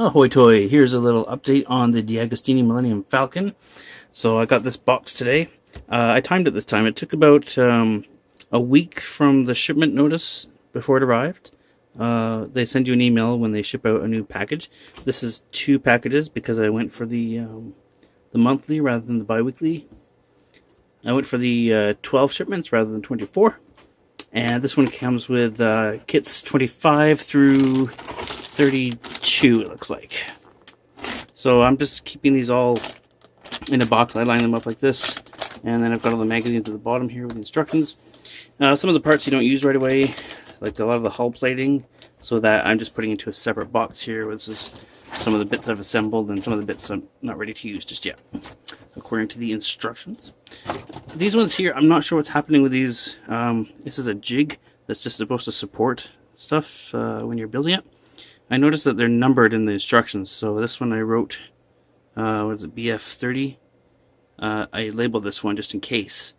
Ahoy toy, here's a little update on the DeAgostini Millennium Falcon. So I got this box today. I timed it this time. It took about a week from the shipment notice before it arrived. They send you an email when they ship out a new package. This is 2 packages because I went for the monthly rather than the bi-weekly. I went for the 12 shipments rather than 24. And this one comes with kits 25 through 32, it looks like. So I'm just keeping these all in a box. I line them up like this, and then I've got all the magazines at the bottom here with the instructions. Some of the parts you don't use right away, like a lot of the hull plating, so that I'm just putting into a separate box here. This is some of the bits I've assembled, and some of the bits I'm not ready to use just yet, according to the instructions. These ones here, I'm not sure what's happening with these. This is a jig that's just supposed to support stuff when you're building it. I noticed that they're numbered in the instructions. So this one I wrote, what is it, BF30? I labeled this one just in case.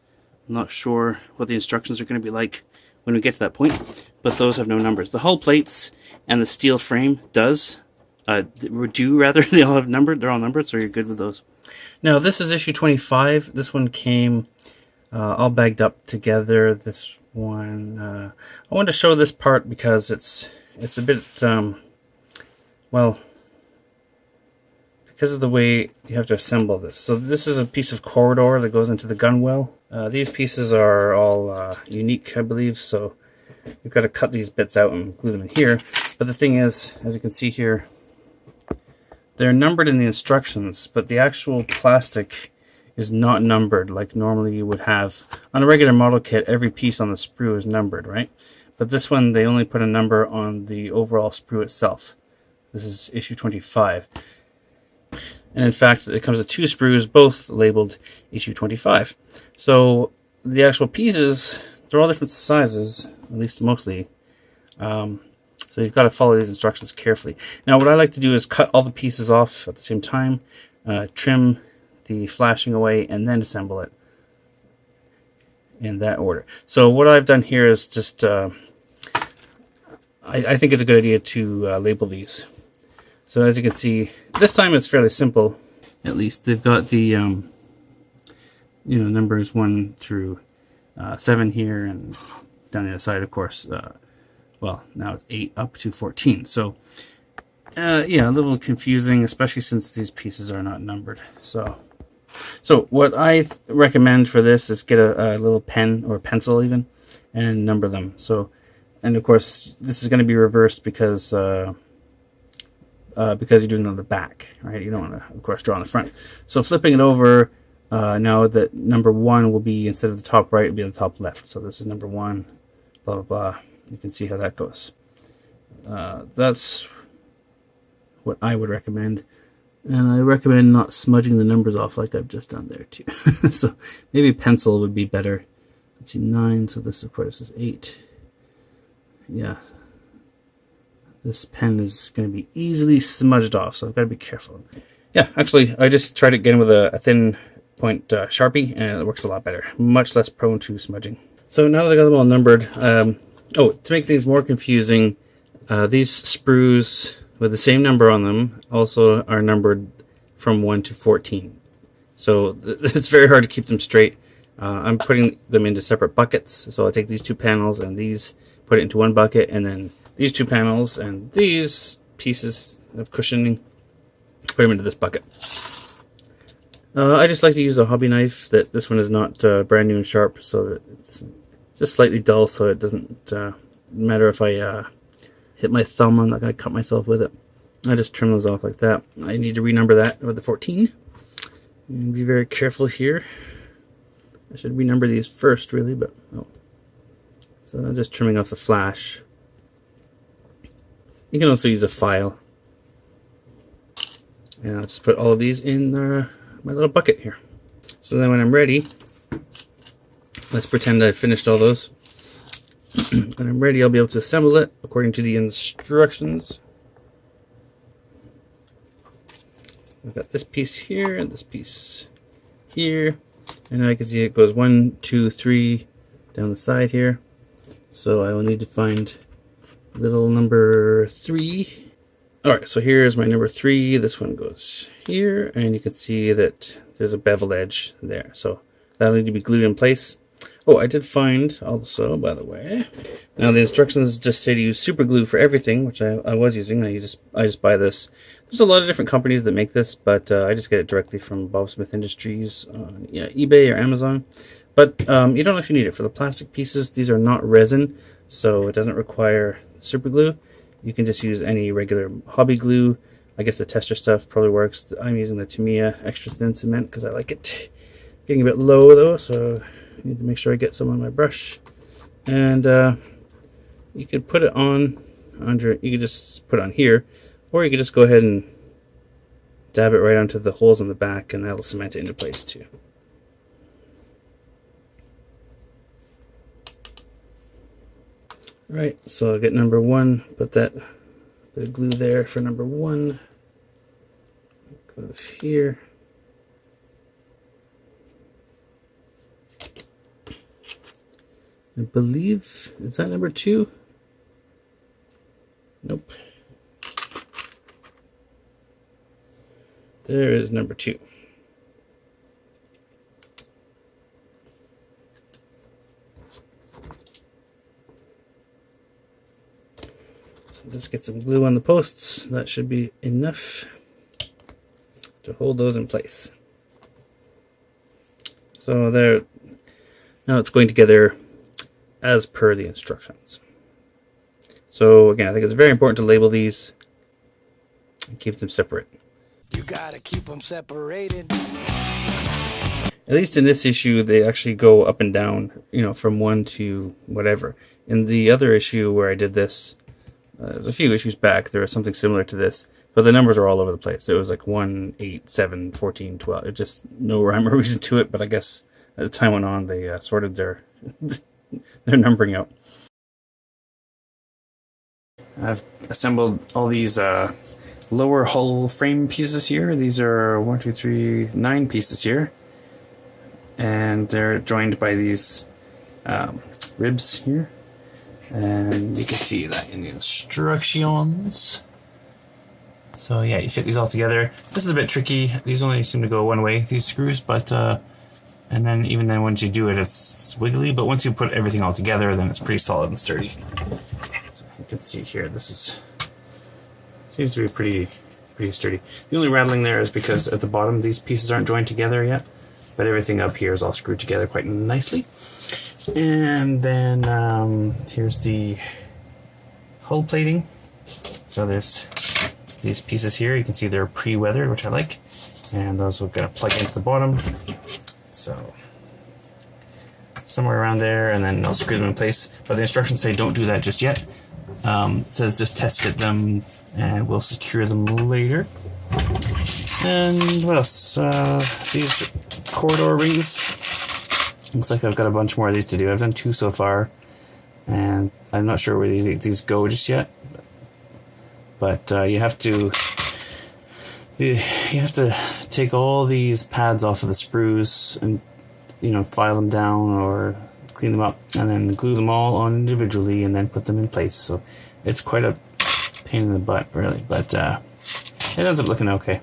I'm not sure what the instructions are going to be like when we get to that point, but those have no numbers. The hull plates and the steel frame does. They all have numbered. They're all numbered, so you're good with those. Now this is issue 25. This one came all bagged up together. This one, I wanted to show this part because it's a bit, well, because of the way you have to assemble this. So this is a piece of corridor that goes into the gunwale. These pieces are all unique, I believe, so you've got to cut these bits out and glue them in here. But the thing is, as you can see here, they're numbered in the instructions, but the actual plastic is not numbered like normally you would have. On a regular model kit, every piece on the sprue is numbered, right? But this one, they only put a number on the overall sprue itself. This is issue 25. And in fact, it comes with 2 sprues, both labeled issue 25. So the actual pieces, they're all different sizes, at least mostly. So you've got to follow these instructions carefully. Now what I like to do is cut all the pieces off at the same time, trim the flashing away, and then assemble it in that order. So what I've done here is just, I think it's a good idea to label these. So as you can see, this time it's fairly simple. At least they've got the numbers 1 through 7 here, and down the other side, of course, well, now it's 8 up to 14. So yeah, a little confusing, especially since these pieces are not numbered. So what I recommend for this is get a little pen or pencil even, and number them. So, and of course this is going to be reversed because you're doing it on the back, right? You don't want to, of course, draw on the front. So flipping it over, now that number 1 will be, instead of the top right, it'll be on the top left. So this is number 1, blah, blah, blah. You can see how that goes. That's what I would recommend. And I recommend not smudging the numbers off like I've just done there too. So maybe pencil would be better. Let's see, 9, so this, of course, is 8. Yeah. This pen is going to be easily smudged off, so I've got to be careful. Yeah, actually, I just tried it again with a thin point Sharpie, and it works a lot better. Much less prone to smudging. So now that I got them all numbered, to make things more confusing, these sprues with the same number on them also are numbered from 1 to 14. So it's very hard to keep them straight. I'm putting them into separate buckets. So I take these 2 panels and these, put it into one bucket, and then these 2 panels and these pieces of cushioning, put them into this bucket. I just like to use a hobby knife. This one is not brand new and sharp, so that it's just slightly dull, so it doesn't matter if I hit my thumb. I'm not going to cut myself with it. I just trim those off like that. I need to renumber that with the 14. And be very careful here. I should renumber these first, really, but oh. So I'm just trimming off the flash. You can also use a file. And I'll just put all of these in my little bucket here. So then when I'm ready, let's pretend I finished all those. When I'm ready, I'll be able to assemble it according to the instructions. I've got this piece here and this piece here. And I can see it goes 1, 2, 3 down the side here. So I will need to find little number 3 Alright, so here's my number 3. This one goes here, and you can see that there's a bevel edge there. So that'll need to be glued in place. Oh, I did find also, by the way, now the instructions just say to use super glue for everything, which I was using. I just buy this. There's a lot of different companies that make this, but I just get it directly from Bob Smith Industries on eBay or Amazon. But you don't actually need it for the plastic pieces. These are not resin, so it doesn't require super glue. You can just use any regular hobby glue. I guess the tester stuff probably works. I'm using the Tamiya extra thin cement because I like it. Getting a bit low though, so I need to make sure I get some on my brush. And you could put it on under. You could just put it on here, or you could just go ahead and dab it right onto the holes on the back, and that'll cement it into place too. Right, so I'll get number 1, put that bit of glue there for number 1. It goes here. I believe, is that number 2? Nope. There is number 2. Just get some glue on the posts. That should be enough to hold those in place. So there, now it's going together as per the instructions. So again, I think it's very important to label these and keep them separate. You gotta keep them separated. At least in this issue, they actually go up and down, you know, from 1 to whatever. In the other issue where I did this, there's a few issues back, there was something similar to this, but the numbers are all over the place. It was like 1, 8, 7, 14, 12. It just no rhyme or reason to it, but I guess as time went on, they sorted their their numbering out. I've assembled all these lower hull frame pieces here. These are 1, 2, 3, 9 pieces here, and they're joined by these ribs here. And you can see that in the instructions. So yeah, you fit these all together. This is a bit tricky. These only seem to go one way, these screws, but and then even then once you do it, it's wiggly. But once you put everything all together, then it's pretty solid and sturdy. So you can see here, this is seems to be pretty sturdy. The only rattling there is because at the bottom these pieces aren't joined together yet, but everything up here is all screwed together quite nicely. And then here's the hull plating. So there's these pieces here. You can see they're pre-weathered, which I like. And those will get plug into the bottom. So somewhere around there, and then I'll screw them in place. But the instructions say don't do that just yet. It says just test fit them, and we'll secure them later. And what else? These corridor rings. Looks like I've got a bunch more of these to do. I've done 2 so far, and I'm not sure where these go just yet. But you have to take all these pads off of the sprues and, you know, file them down or clean them up, and then glue them all on individually, and then put them in place. So it's quite a pain in the butt, really, but it ends up looking okay.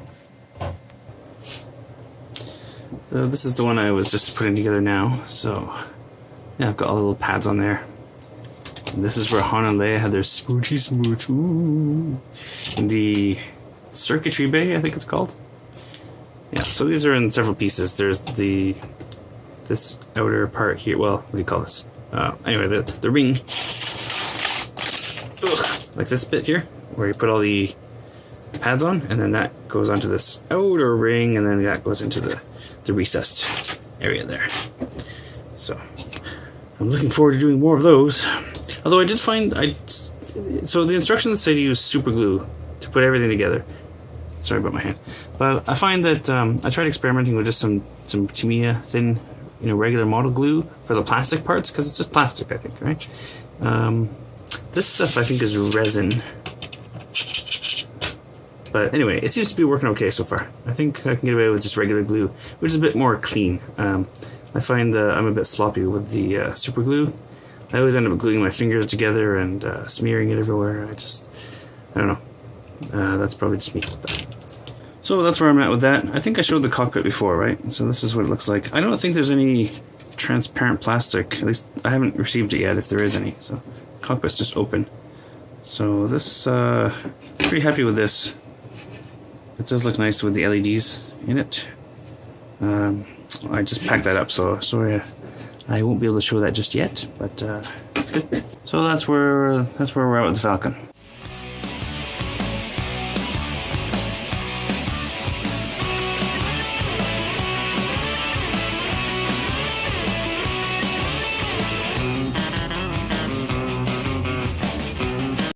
So this is the one I was just putting together now. So yeah, I've got all the little pads on there. And this is where Han and Leia had their smoochy smooch. Ooh. In the circuitry bay, I think it's called. Yeah, so these are in several pieces. There's this outer part here. Well, what do you call this? Anyway, the ring. Ugh, like this bit here, where you put all the pads on, and then that goes onto this outer ring, and then that goes into the recessed area there. So I'm looking forward to doing more of those. Although I did find so the instructions say to use super glue to put everything together. Sorry about my hand, but I find that I tried experimenting with just some Tamiya thin, you know, regular model glue for the plastic parts, because it's just plastic, I think, right? This stuff I think is resin. But anyway, it seems to be working okay so far. I think I can get away with just regular glue, which is a bit more clean. I find I'm a bit sloppy with the super glue. I always end up gluing my fingers together and smearing it everywhere. I don't know. That's probably just me. So that's where I'm at with that. I think I showed the cockpit before, right? So this is what it looks like. I don't think there's any transparent plastic. At least I haven't received it yet, if there is any. So cockpit's just open. So this, pretty happy with this. It does look nice with the LEDs in it. I just packed that up, so sorry I won't be able to show that just yet, but it's good. So that's where we're at with the Falcon.